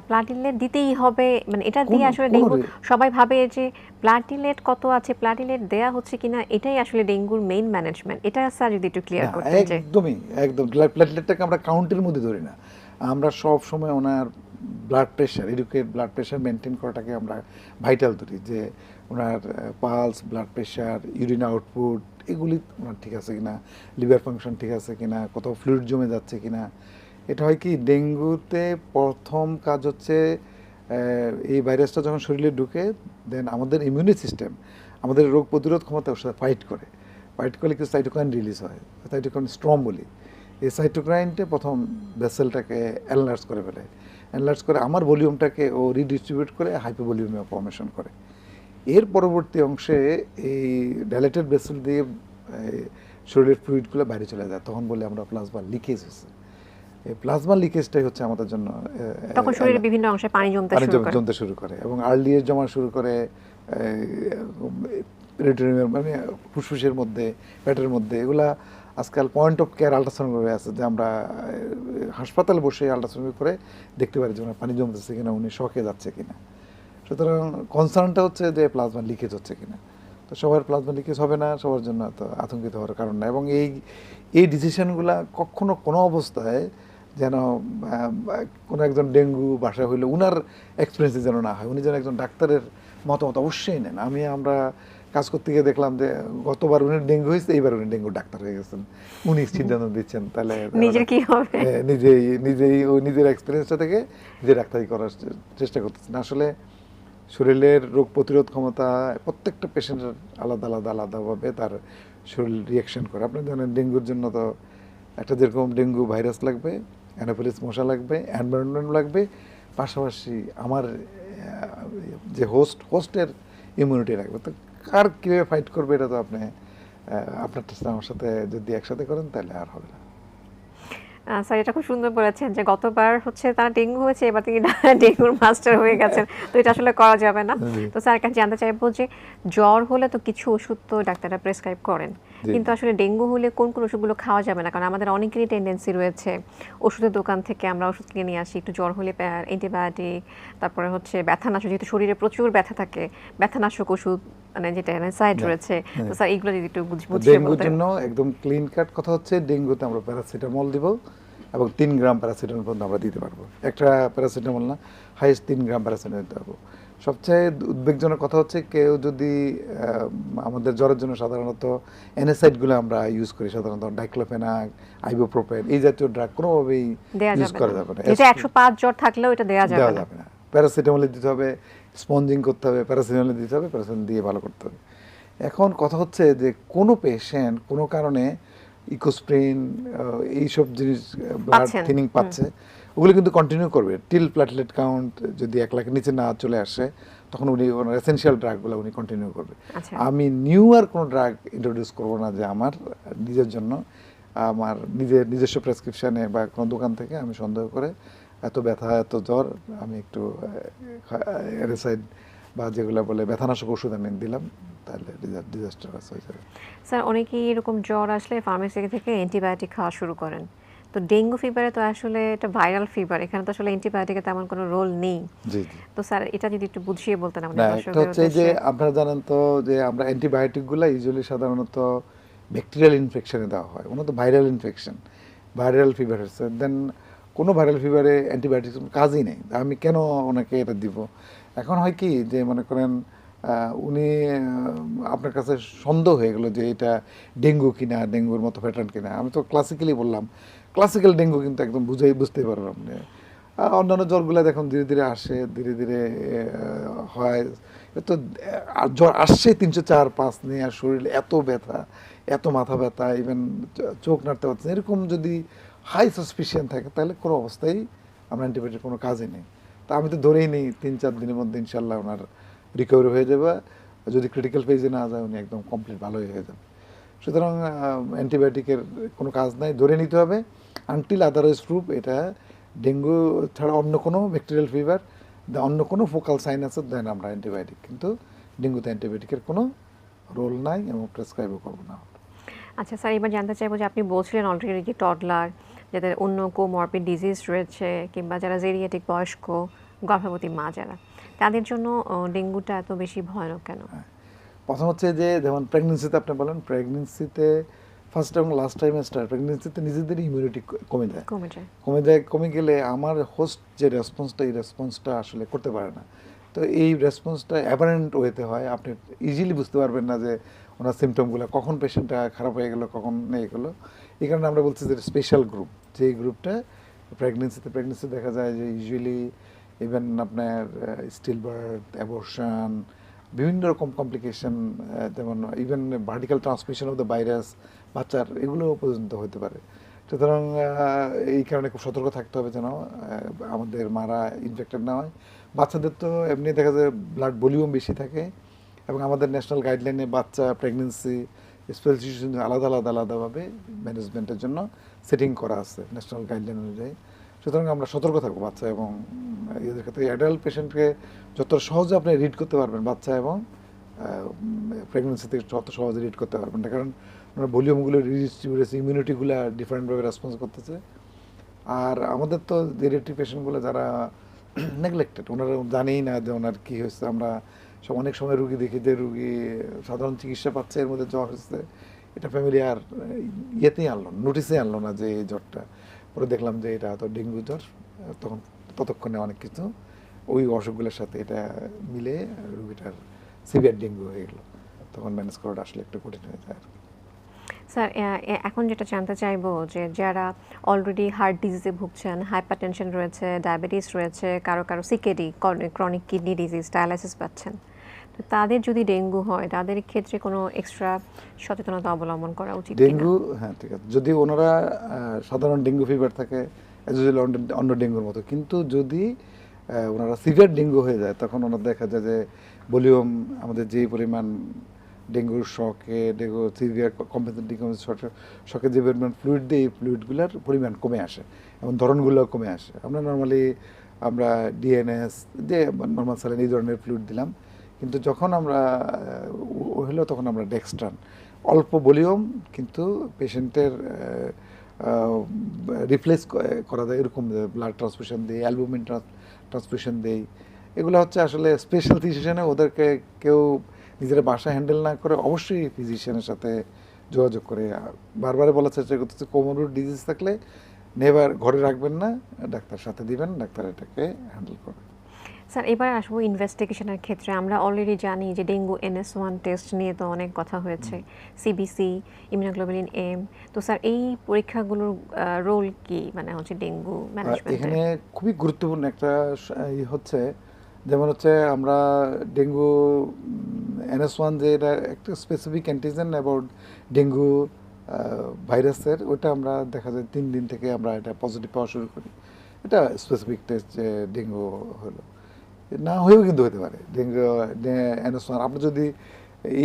প্লাটিলেট দিতেই হবে, মানে এটা দিয়ে কোনো- আসলে কোনো ডেঙ্গু, রে- সবাই ভাবে যে প্লাটিলেট কত আছে, প্লাটিলেট দেয়া হচ্ছে কিনা, এটাই আসলে ডেঙ্গুর মেইন ম্যানেজমেন্ট। এটা স্যার যদি একটু ক্লিয়ার না, করতেন যে। একদম প্ল্যাটলেটটাকে আমরা কাউন্টের মধ্যে ধরি না। আমরা সব সময় ওনার blood pressure, adequate blood pressure maintain করাটাকে আমরা ভাইটাল ধরি, যে ওনার pulse, blood pressure, urine output এগুলি ওনার ঠিক আছে কিনা, লিভার ফাংশন ঠিক আছে কিনা, কোথাও ফ্লুইড জমে যাচ্ছে কিনা। এটা হয় কি, ডেঙ্গুতে প্রথম কাজ হচ্ছে এই ভাইরাসটা যখন শরীরে ঢুকে, দেন আমাদের ইমিউনি সিস্টেম, আমাদের রোগ প্রতিরোধ ক্ষমতা ওর সাথে ফাইট করলে কিছু সাইটোকাইন রিলিজ হয়, সাইটোকাইন স্ট্রম বলি। এই সাইটোকাইনটা প্রথম ভেসেলটাকে অ্যানলার্জ করে ফেলে, অ্যানলার্জ করে আমার ভলিউমটাকে ও রিডিস্ট্রিবিউট করে হাইপো ভলিউমে ফর্মেশন করে। এর পরবর্তী অংশে এই ডাইলেটেড ভেসেল দিয়ে শরীরের ফ্লুইডগুলো বাইরে চলে যায়, তখন বলে আমরা প্লাজমা লিকেজ হচ্ছে। এই প্লাজমা লিকেজটাই হচ্ছে আমাদের জন্য তখন শরীরের বিভিন্ন অংশে পানি জমতে শুরু করে এবং আর্লি জমা শুরু করে পেরিটোনিয়াম, মানে ফুসফুসের মধ্যে, পেটের মধ্যে। এগুলা আজকাল পয়েন্ট অফ কেয়ার আল্ট্রাসাউন্ড আছে, যে আমরা হাসপাতালে বসে আল্ট্রাসাউন্ড করে দেখতে পারি যে ওনার পানি জমতেছে কিনা, উনি শকে যাচ্ছে কিনা। সুতরাং কনসার্নটা হচ্ছে যে প্লাজমা লিকেজ হচ্ছে কিনা। তো সবার প্লাজমা লিকেজ হবে না, সবার জন্য তো আতঙ্কিত হওয়ার কারণ না। এবং এই ডিসিশনগুলা কখনো কোনো অবস্থায় যেন কোনো একজন ডেঙ্গু বাসায় হইলে উনার এক্সপিরিয়েন্সে যেন না হয়, উনি যেন একজন ডাক্তারের মতামত অবশ্যই নেন। আমরা কাজ করতে গিয়ে দেখলাম যে গতবার উনি ডেঙ্গু হয়েছে, এইবার উনি ডেঙ্গু ডাক্তার হয়ে গেছেন, উনি সিদ্ধান্ত দিচ্ছেন। তাহলে নিজের কি হবে, নিজের এক্সপিরিয়েন্সটা থেকে নিজে ডাক্তারি করার চেষ্টা করতেছেন। আসলে শরীরের রোগ প্রতিরোধ ক্ষমতা প্রত্যেকটা পেশেন্টের আলাদাভাবে তার শরীর রিয়াকশন করে। আপনি জানেন ডেঙ্গুর জন্য তো একটা যেরকম ডেঙ্গু ভাইরাস লাগবে, অ্যানোফিলিস মশা লাগবে, এনভায়রনমেন্ট লাগবে, পাশাপাশি আমার যে হোস্টের ইমিউনিটি লাগবে। তো কার কীভাবে ফাইট করবে এটা তো আপনি আপনার আমার সাথে যদি একসাথে করেন তাহলে আর হবে না। স্যার এটা খুব সুন্দর বলেছেন যে গতবার হচ্ছে তারা ডেঙ্গু হয়েছে, এবার তিনি ডেঙ্গুর মাস্টার হয়ে গেছেন, তো এটা আসলে করা যাবে না। তো স্যার কাছে জানতে চাইবো যে জ্বর হলে তো কিছু ওষুধ তো ডাক্তাররা প্রেসক্রাইব করেন, কিন্তু আসলে ডেঙ্গু হলে কোন কোন ওষুধগুলো খাওয়া যাবে না? কারণ আমাদের অনেকেরই টেন্ডেন্সি রয়েছে ওষুধের দোকান থেকে আমরা ওষুধ কিনে নিয়ে আসি, একটু জ্বর হলে অ্যান্টিবায়োটিক, তারপরে হচ্ছে ব্যথানাশক, যেহেতু শরীরে প্রচুর ব্যথা থাকে, ব্যথানাশক ওষুধ মানে যেটা সাইড রয়েছে। তো স্যার এইগুলো যদি একটু বুঝিয়ে বলতেন। ডেঙ্গুর জন্য একদম ক্লিন কাট কথা হচ্ছে, ডেঙ্গুতে আমরা প্যারাসিটামল দিব এবং 3 গ্রাম প্যারাসিটামল পর্যন্ত আমরা দিতে পারবো। একটা প্যারাসিটামল না, হাইয়েস্ট 3 গ্রাম প্যারাসিটামল দিতে পারবো। সবচেয়ে উদ্বেগজনক কথা হচ্ছে কেউ যদি আমাদের জ্বরের জন্য সাধারণত অ্যানাসাইডগুলো আমরা ইউজ করি, সাধারণত ডাইক্লোফেনাক, আইবুপ্রোফেন, এই জাতীয় ড্রাগ কোনোভাবেই ইউজ করা যাবে না। এটা 105 জ্বর থাকলেও এটা দেওয়া যাবে না। প্যারাসিটামল দিতে হবে, স্পঞ্জিং করতে হবে, প্যারাসিটামল দিতে হবে, প্যারাসিটামল দিয়ে ভালো করতে হবে। এখন কথা হচ্ছে যে কোনো পেশেন্ট কোনো কারণে ইকোস্প্রিন এইসব জিনিস ব্লাড থিনিং পাচ্ছে, ওগুলো কিন্তু কন্টিনিউ করবে টিল প্ল্যাটলেট কাউন্ট যদি 1 লাখের নিচে না চলে আসে, তখন উনি ওনার এসেনশিয়াল ড্রাগগুলো উনি কন্টিনিউ করবে। আমি নিউ আর কোনো ড্রাগ ইন্ট্রোডিউস করবো না যে আমার নিজের জন্য, আমার নিজস্ব প্রেসক্রিপশানে বা কোনো দোকান থেকে আমি সন্দেহ করে এত ব্যথা এত জ্বর, আমি একটু অ্যারেসাইড বা যেগুলো বলে ব্যথানাশক ওষুধ আমি দিলাম, তাহলে ডিজাস্টার হয়ে যাবে। স্যার অনেকেই এরকম জ্বর আসলে ফার্মেসি থেকে অ্যান্টিবায়োটিক খাওয়া শুরু করেন, তো ডেঙ্গু ফিভারে তো আসলে এটা ভাইরাল ফিভার, এখানে তো আসলে অ্যান্টিবায়োটিকের তেমন কোনো রোল নেই। জি জি। তো স্যার এটা যদি একটু বুঝিয়ে বলতেন আমাদের না, একটা দর্শকদের হচ্ছে যে উদ্দেশ্যে। আপনারা জানেন তো যে আমরা অ্যান্টিবায়োটিকগুলো ইউজুয়ালি সাধারণত ব্যাকটেরিয়াল ইনফেকশনে দেওয়া হয়, ওনার তো ভাইরাল ইনফেকশন, ভাইরাল ফিভার হচ্ছে, দেন কোনো ভাইরাল ফিভারে অ্যান্টিবায়োটিক কাজই নেই, আমি কেন ওনাকে এটা দিব? এখন হয় কি যে মনে করেন উনি আপনার কাছে সন্দেহ হয়ে গেলো যে এটা ডেঙ্গু কিনা, ডেঙ্গুর মতো প্যাটার্ন কিনা। আমি তো ক্লাসিক্যালি বললাম, ক্লাসিক্যাল ডেঙ্গু কিন্তু একদম বুঝতেই পারবেন আপনি। অন্যান্য জ্বরগুলো দেখুন ধীরে ধীরে আসে, ধীরে ধীরে হয়। তো জ্বর আসছে 304-5 নিয়ে, আর শরীরে এত ব্যথা, এত মাথা ব্যথা, ইভেন চোখ নাড়তে পারছে না, এরকম যদি হাই সাসপিশন থাকে তাহলে কোনো অবস্থায় আমরা অ্যান্টিবায়োটিক কোনো কাজে নেই। তা আমি তো ধরেই নিই 3-4 দিনের মধ্যে ইনশাল্লাহ ওনার রিকভারি হয়ে যাবে, যদি ক্রিটিক্যাল ফেজে না যায় উনি একদম কমপ্লিট ভালোই হয়ে যাবে। সুতরাং অ্যান্টিবায়োটিকের কোনো কাজ নাই, ধরে নিতে হবে আনটিল আদারওয়াইজ প্রুফ এটা ডেঙ্গু ছাড়া অন্য কোনো ব্যাকটেরিয়াল ফিভার, অন্য কোনো ফোকাল সাইন আছে, দেন আমরা অ্যান্টিবায়োটিক, কিন্তু ডেঙ্গুতে অ্যান্টিবায়োটিকের কোনো রোল নাই এবং প্রেসক্রাইবও করবো না। আচ্ছা স্যার, এবার জানতে চাইবো যে আপনি বলছিলেন অলরেডি যে টডলার, যাদের অন্য কোমরবিড ডিজিজ রয়েছে, কিংবা যারা জেরিয়াটিক বয়স্ক, গর্ভবতী মা যারা, তাদের জন্য ডেঙ্গুটা এত বেশি ভয়ানক কেন? প্রথম হচ্ছে যে যেমন প্রেগনেন্সিতে আপনি বলেন, প্রেগনেন্সিতে ফার্স্ট এবং লাস্ট ট্রাইমেস্টার প্রেগনেন্সিতে নিজেদের ইমিউনিটি কমে যায়, কমে গেলে আমার হোস্ট যে রেসপন্সটা, এই রেসপন্সটা আসলে করতে পারে না। তো এই রেসপন্সটা অ্যাপারেন্ট ওয়েতে হয়, আপনি ইজিলি বুঝতে পারবেন না যে ওনার সিমটমগুলো কখন পেশেন্টটা খারাপ হয়ে গেলো, কখন নেই গেলো। এই কারণে আমরা বলছি যে স্পেশাল গ্রুপ, যে গ্রুপটা প্রেগনেন্সি দেখা যায় যে ইউজুয়ালি ইভেন আপনার স্টিল বার্থ, অ্যাবর্শন, বিভিন্ন রকম কমপ্লিকেশন, যেমন even vertical transmission of the virus বাচ্চার, এগুলো পর্যন্ত হতে পারে। সুতরাং এই কারণে খুব সতর্ক থাকতে হবে যেন আমাদের মারা ইনফেক্টেড না হয়। বাচ্চাদের তো এমনি দেখা যায় ব্লাড ভলিউম বেশি থাকে, এবং আমাদের ন্যাশনাল গাইডলাইনে বাচ্চা প্রেগনেন্সি স্পেশাল আলাদাভাবে ম্যানেজমেন্টের জন্য সেটিং করা আছে ন্যাশনাল গাইডলাইন অনুযায়ী। সুতরাং আমরা সতর্ক থাকবো বাচ্চা এবং এদের ক্ষেত্রে অ্যাডাল্ট পেশেন্টকে যত সহজে আপনি রিড করতে পারবেন, বাচ্চা এবং প্রেগনেন্সিতে যত সহজে রিড করতে পারবেন না, কারণ ওনার ভলিউমগুলো রিডিস্ট্রিবিউট, ইমিউনিটিগুলো ডিফারেন্টভাবে রেসপন্স করতেছে। আর আমাদের তো জেরিয়াট্রিক পেশেন্টগুলো যারা নেগলেক্টেড, ওনারা জানেই না যে ওনার কী হয়েছে। আমরা অনেক সময় রুগী দেখি যে রুগী সাধারণ চিকিৎসা পাচ্ছে, এর মধ্যে জ্বর হচ্ছে, এটা ফ্যামিলি আর ইয়েতেই আনলো, নোটিসে আনলো না যে এই জ্বরটা, পরে দেখলাম যে এটা তো ডেঙ্গু জ্বর। তখন ততক্ষণে অনেক কিছু ওই অসুখগুলোর সাথে এটা মিলে রুগীটার সিভিয়ার ডেঙ্গু হয়ে গেলো, তখন ম্যানেজ করাটা আসলে একটু কঠিন হয়ে যায় আর কি। স্যার এখন যেটা জানতে চাইবো যে যারা অলরেডি হার্ট ডিজিজে ভুগছেন, হাইপারটেনশন রয়েছে, ডায়াবেটিস রয়েছে, কারো কারো CKD, chronic kidney disease, dialysis পাচ্ছেন, তো তাদের যদি ডেঙ্গু হয় তাদের ক্ষেত্রে কোনো এক্সট্রা সচেতনতা অবলম্বন করা উচিত কিনা? ডেঙ্গু, হ্যাঁ ঠিক আছে, যদি ওনারা সাধারণ ডেঙ্গু ফিভার থাকে অন্য ডেঙ্গুর মতো, কিন্তু যদি ওনারা সিভিয়ার ডেঙ্গু হয়ে যায়, তখন ওনার দেখা যায় যে ভলিউম, আমাদের যেই পরিমাণ ডেঙ্গুর ডেঙ্গু সিভিয়ার কম্পেনসেটিং শকে যে পরিমাণ ফ্লুইড দেয়, এই ফ্লুইডগুলোর পরিমাণ কমে আসে এবং ধরনগুলো কমে আসে। আমরা নর্মালি ডিএনএস যে নর্মাল স্যালাইন এই ধরনের ফ্লুইড দিলাম, কিন্তু যখন আমরা হলো তখন আমরা ডেক্সট্রান, অল্প ভলিউম কিন্তু পেশেন্টের রিপ্লেস করা যায় এরকম ব্লাড ট্রান্সফিউশন দিই, অ্যালবুমিন ট্রান্সফিউশন দিই। এগুলো হচ্ছে আসলে স্পেশাল ফিজিশিয়ানে, ওদেরকে কেউ নিজেরা বাসা হ্যান্ডেল না করে অবশ্যই ফিজিশিয়ানের সাথে যোগাযোগ করে। বারবার বলার চেষ্টা করতেছে কোমরবিড ডিজিজ থাকলে নেভার ঘরে রাখবেন না, ডাক্তার সাথে দিবেন, ডাক্তার এটাকে হ্যান্ডেল করবে। স্যার এবার আসবো ইনভেস্টিগেশনের ক্ষেত্রে। আমরা অলরেডি জানি যে ডেঙ্গু NS1 টেস্ট নিয়ে তো অনেক কথা হয়েছে, সিবিসি, ইমিউনোগ্লোবুলিন এম, তো স্যার এই পরীক্ষাগুলোর রোল কি, মানে হচ্ছে ডেঙ্গু ম্যানেজমেন্টে? এখানে খুবই গুরুত্বপূর্ণ একটা হচ্ছে, যেমন হচ্ছে আমরা ডেঙ্গু NS1 যে এটা একটা স্পেসিফিক অ্যান্টিজেন অ্যাবাউট ডেঙ্গু ভাইরাসের, ওটা আমরা দেখা যায় 3 দিন থেকে আমরা এটা পজিটিভ পাওয়া শুরু করি। এটা স্পেসিফিক টেস্ট যে ডেঙ্গু হলো, না হয়েও কিন্তু হতে পারে ডেঙ্গু NS1। আপনি যদি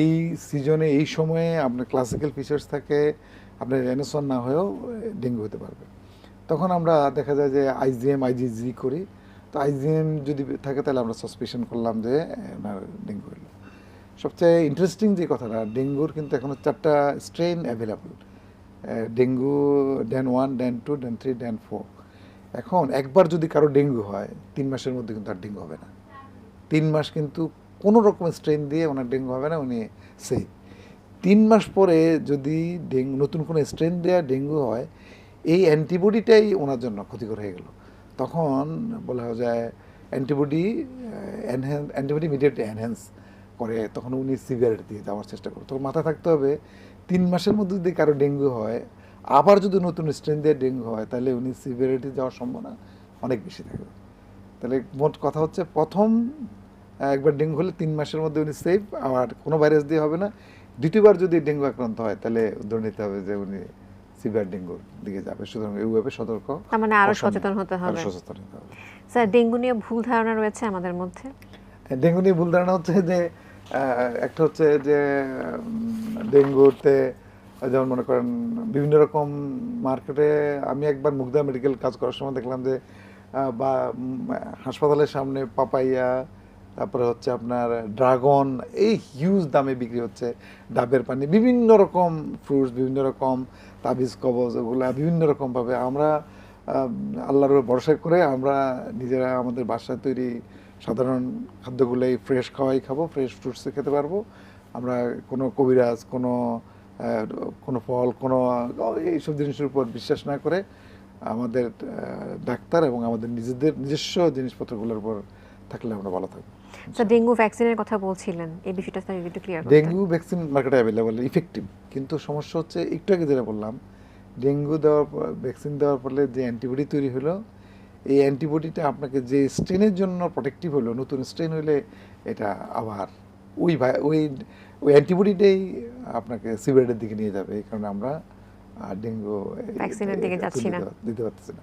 এই সিজনে এই সময়ে আপনার ক্লাসিক্যাল ফিচার্স থাকে, আপনার NS1 না হয়েও ডেঙ্গু হতে পারবে। তখন আমরা দেখা যায় যে আইজিএম আইজিজি করি। তো আইজিএম যদি থাকে তাহলে আমরা সাসপিশন করলাম যে ওনার ডেঙ্গু হলো। সবচেয়ে ইন্টারেস্টিং যে কথাটা, ডেঙ্গুর কিন্তু এখনো 4টা strain available. Dengue Dan 1, Dan 2, Dan 3, Dan 4। এখন একবার যদি কারো ডেঙ্গু হয় 3 মাসের মধ্যে কিন্তু আর ডেঙ্গু হবে না। 3 মাস কিন্তু কোনো রকমের স্ট্রেন দিয়ে ওনার ডেঙ্গু হবে না, উনি সেফ। 3 মাস পরে যদি নতুন কোনো স্ট্রেন দেওয়া ডেঙ্গু হয়, এই অ্যান্টিবডিটাই ওনার জন্য ক্ষতিকর হয়ে গেল। তখন বলা যায় অ্যান্টিবডি ইমিডিয়েটলি এনহ্যান্স করে, তখন উনি সিভিয়ারিটি দিয়ে যাওয়ার চেষ্টা করে। তখন মাথায় থাকতে হবে 3 মাসের মধ্যে যদি কারো ডেঙ্গু হয়, আবার যদি নতুন স্ট্রেন দিয়ে ডেঙ্গু হয়, তাহলে উনি সিভিয়ারিটি যাওয়ার সম্ভাবনা অনেক বেশি থাকবে। তাহলে মোট কথা হচ্ছে, প্রথম একবার ডেঙ্গু হলে 3 মাসের মধ্যে উনি সেফ, আর কোনো ভাইরাস দিয়ে হবে না। দ্বিতীয়বার যদি ডেঙ্গু আক্রান্ত হয়, তাহলে ধরে নিতে হবে যে উনি সিভিয়ার ডেঙ্গুর দিকে যাবে। সুতরাং এইভাবে সতর্ক, তার মানে আরো সচেতন হতে হবে। সচেতন হতে হবে। স্যার, ডেঙ্গু নিয়ে ভুল ধারণা রয়েছে আমাদের মধ্যে। ডেঙ্গু নিয়ে ভুল ধারণা হচ্ছে যে একটা হচ্ছে যে ডেঙ্গুতে যেমন মনে করেন বিভিন্ন রকম মার্কেটে, আমি একবার মুগদা মেডিকেল কাজ করার সময় দেখলাম যে বা হাসপাতালের সামনে পাপাইয়া, তারপরে হচ্ছে আপনার ড্রাগন, এই হিউজ দামে বিক্রি হচ্ছে। ডাবের পানি, বিভিন্ন রকম ফ্রুটস, বিভিন্ন রকম তাবিজ কবজ, ওগুলা বিভিন্ন রকমভাবে আমরা আল্লাহর উপর ভরসা করে আমরা নিজেরা আমাদের বাসায় তৈরি সাধারণ খাদ্যগুলোই ফ্রেশ খাবো, ফ্রেশ ফ্রুটসে খেতে পারবো। আমরা কোনো কবিরাজ, কোনো ফল, কোনো এইসব জিনিসের উপর বিশ্বাস না করে আমাদের ডাক্তার এবং আমাদের নিজস্ব জিনিসপত্রগুলোর উপর থাকলে আমরা ভালো থাকবো। স্যার, ডেঙ্গু ভ্যাকসিনের কথা বলছিলেন, এই বিষয়টা স্যার একটু ক্লিয়ার করতেন। ডেঙ্গু ভ্যাকসিন মার্কেটে অ্যাভেলেবল, ইফেক্টিভ, কিন্তু সমস্যা হচ্ছে একটু আগে যেটা বললাম, ডেঙ্গু দেওয়ার পর, ভ্যাকসিন দেওয়ার ফলে যে অ্যান্টিবডি তৈরি হলো, এই অ্যান্টিবডিটা আপনাকে যে স্ট্রেনের জন্য প্রোটেক্টিভ হলো, নতুন স্ট্রেন হলে এটা আবার ওই ওই ওই অ্যান্টিবডিটাই আপনাকে সিভিয়ারিটির দিকে নিয়ে যাবে। এই কারণে আমরা ডেঙ্গু ভ্যাকসিনের দিকে যাচ্ছি না, দিতে পারতেছি না।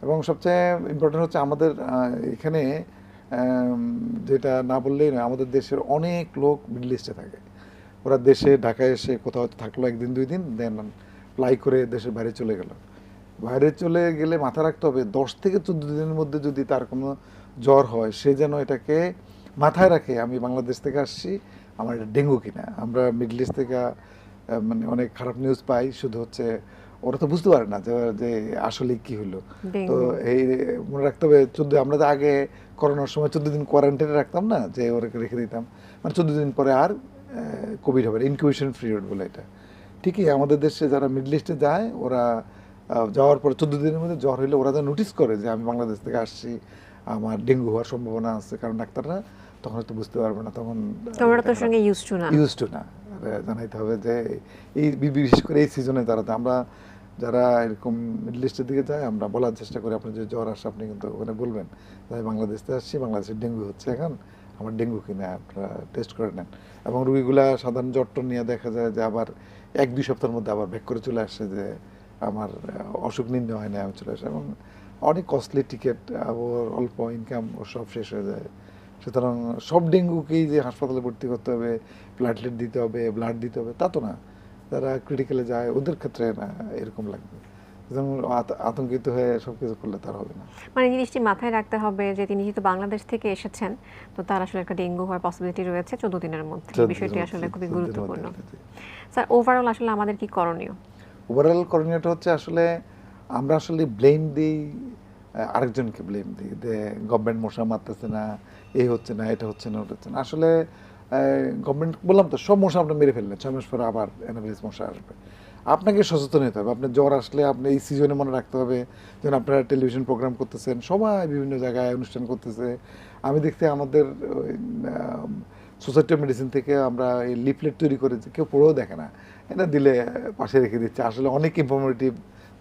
এবং সবচেয়ে ইম্পর্টেন্ট হচ্ছে আমাদের এখানে যেটা না বললেই নয়, আমাদের দেশের অনেক লোক মিডল ইস্টে থাকে। ওরা দেশে ঢাকায় এসে কোথাও থাকলো 1 দিন 2 দিন, দেন ফ্লাই করে দেশের বাইরে চলে গেল। বাইরে চলে গেলে মাথা রাখতে হবে 10 থেকে 14 দিনের মধ্যে যদি তার কোনো জ্বর হয়, সে যেন এটাকে মাথায় রাখে, আমি বাংলাদেশ থেকে আসছি, আমার এটা ডেঙ্গু কিনা। আমরা মিডল ইস্ট থেকে মানে অনেক খারাপ নিউজ পাই, শুধু হচ্ছে ওরা তো বুঝতে পারে না যে আসলে কি হলো। তো এই মনে রাখতে হবে, আমরা তো আগে করোনার সময় 14 দিন কোয়ারেন্টাইনে রাখতাম না, যে ওরাকে রেখে দিতাম, মানে 14 দিন পরে আর কোভিড হবে, ইনকিউবেশন পিরিয়ড বলে এটা। ঠিকই আমাদের দেশে যারা মিডল ইস্টে যায়, ওরা যাওয়ার পরে 14 দিনের মধ্যে জ্বর হলে ওরা যা নোটিস করে যে আমি বাংলাদেশ থেকে আসছি, আমার ডেঙ্গু হওয়ার সম্ভাবনা আছে, কারণ ডাক্তাররা তখন হয়তো বুঝতে পারবে না, তখন ইউজ টু না। জানাইতে হবে যে এই বিশেষ করে এই সিজনে আমরা যারা এরকম মিডল ইস্টের দিকে যায়, আমরা বলার চেষ্টা করি, আপনার যে জ্বর আসে আপনি কিন্তু ওখানে বলবেন যে বাংলাদেশ থেকে আসছি, বাংলাদেশের ডেঙ্গু হচ্ছে, এখন আমার ডেঙ্গু কিনা আপনারা টেস্ট করে নেন। এবং রুগীগুলা সাধারণ জ্বর নিয়ে দেখা যায় যে আবার 1-2 সপ্তাহের মধ্যে আবার ব্যাক করে চলে আসছে যে আমার অসুখ নির্ণয় হয় না, আমি চলে আসে, এবং অনেক কস্টলি টিকিট, ওর অল্প ইনকাম, ও সব শেষ হয়ে যায়। সুতরাং সব ডেঙ্গুকেই যে হাসপাতালে ভর্তি করতে হবে, প্লেটলেট দিতে হবে, ব্লাড দিতে হবে, তা তো না। যারা ক্রিটিক্যালে যায় ওদের ক্ষেত্রে না এরকম লাগবে। আতঙ্কিত হয়ে সবকিছু করলে তার হবে না। মানে জিনিসটি মাথায় রাখতে হবে যে তিনি যেহেতু বাংলাদেশ থেকে এসেছেন, তো তার আসলে একটা ডেঙ্গু হওয়ার পসিবিলিটি রয়েছে 14 দিনের মধ্যে। বিষয়টি আসলে খুবই গুরুত্বপূর্ণ। স্যার, ওভারঅল আসলে আমাদের কি করণীয়? ওভারঅল করণীয়টা হচ্ছে, আসলে আমরা আসলে ব্লেম দিই, আরেকজনকে ব্লেম দিই যে গভর্নমেন্ট মশা মারতেছে না, এই হচ্ছে না, এটা হচ্ছে না, ওটা হচ্ছে না। আসলে গভর্নমেন্ট বললাম তো, সব মশা আপনি মেরে ফেললেন, 6 মাস পরে আবার অ্যানাফিলিস মশা আসবে। আপনাকে সচেতন হতে হবে। আপনার জ্বর আসলে আপনি এই সিজনে মনে রাখতে হবে, যেন আপনারা টেলিভিশন প্রোগ্রাম করতেছেন, সবাই বিভিন্ন জায়গায় অনুষ্ঠান করতেছে। আমি দেখতে আমাদের সোসাইটি অফ মেডিসিন থেকে আমরা এই লিফলেট তৈরি করে, কেউ পড়েও দেখে না, এটা দিলে পাশে রেখে দিচ্ছে। আসলে অনেক ইনফরমেটিভ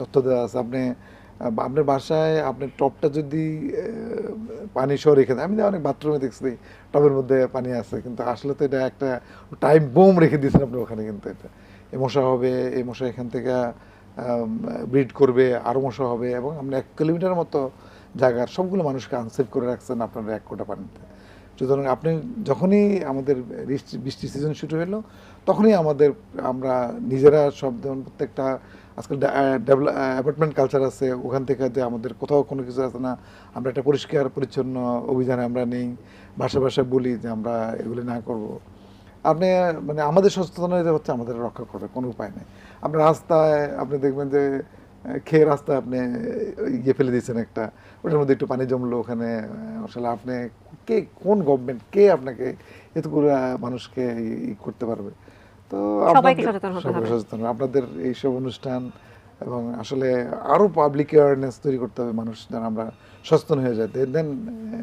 তথ্য দেওয়া আছে। আপনার বাসায় আপনার টপটা যদি পানি সহ রেখে দেয়, আমি অনেক বাথরুমে দেখছি টবের মধ্যে পানি আছে, কিন্তু আসলে তো এটা একটা টাইম বোম রেখে দিয়েছেন আপনি ওখানে। কিন্তু এটা এই মশা হবে, এই মশা এখান থেকে ব্রিড করবে, আরও মশা হবে, এবং আপনি 1 কিলোমিটার মতো জায়গার সবগুলো মানুষকে আনসেফ করে রাখছেন আপনার 1 কোটা পানিতে। সুতরাং আপনি যখনই আমাদের বৃষ্টি সিজন শুরু হলো তখনই আমরা নিজেরা সব যেমন প্রত্যেকটা আজকাল অ্যাপার্টমেন্ট কালচার আছে, ওখান থেকে যে আমাদের কোথাও কোনো কিছু আছে না, আমরা একটা পরিষ্কার পরিচ্ছন্ন অভিযানে আমরা নেই, ভাষায় ভাষায় বলি যে আমরা এগুলি না করব। আপনি মানে আমাদের সচেতনতা হচ্ছে আমাদের রক্ষা করবে, কোনো উপায় নেই। আপনার রাস্তায় আপনি দেখবেন যে খেয়ে রাস্তায় আপনি ইয়ে ফেলে দিয়েছেন একটা, ওটার মধ্যে একটু পানি জমলো ওখানে, আসলে আপনি কোন গভর্নমেন্ট আপনাকে এতগুলো মানুষকে করতে পারবে? তো সবাইকে সচেতন হতে সবাই হবে। সচেতন, আপনাদের এইসব অনুষ্ঠান এবং আসলে আরো পাবলিক অ্যাওয়ারনেস তৈরি করতে হবে, মানুষ যেন আমরা সচেতন হয়ে যায়, দেন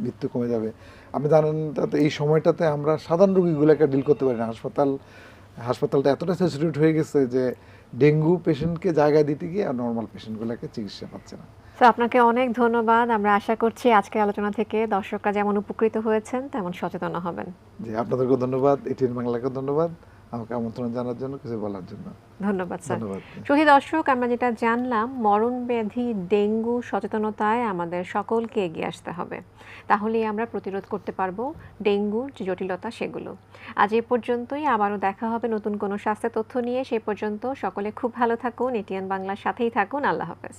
মৃত্যু কমে যাবে। আপনি জানেন তাতে এই সময়টাতে আমরা সাধারণ রোগীগুলোকে ডিল করতে পারি না। হাসপাতালটা এতটা স্যাচুরেট হয়ে গেছে যে ডেঙ্গু পেশেন্টকে জায়গা দিতে গিয়ে আর নর্মাল পেশেন্টগুলোকে চিকিৎসা পাচ্ছে না। তো আপনাকে অনেক ধন্যবাদ। আমরা আশা করছি আজকের আলোচনা থেকে দর্শকরা যেমন উপকৃত হয়েছেন তেমন সচেতন হবেন। জি, আপনাদেরকেও ধন্যবাদ, এটিএন বাংলাকেও ধন্যবাদ আমাকে আমন্ত্রণ জানার জন্য, কিছু বলার জন্য। ধন্যবাদ স্যার। ধন্যবাদ। সুধী দর্শক, আমরা যেটা জানলাম, মরণব্যাধি ডেঙ্গু সচেতনতায় আমাদের সকলকে এগিয়ে আসতে হবে, তাহলেই আমরা প্রতিরোধ করতে পারবো ডেঙ্গুর যে জটিলতা সেগুলো। আজ এ পর্যন্তই, আবারও দেখা হবে নতুন কোনো স্বাস্থ্য তথ্য নিয়ে। সে পর্যন্ত সকলে খুব ভালো থাকুন, এটিএন বাংলার সাথেই থাকুন। আল্লাহ হাফেজ।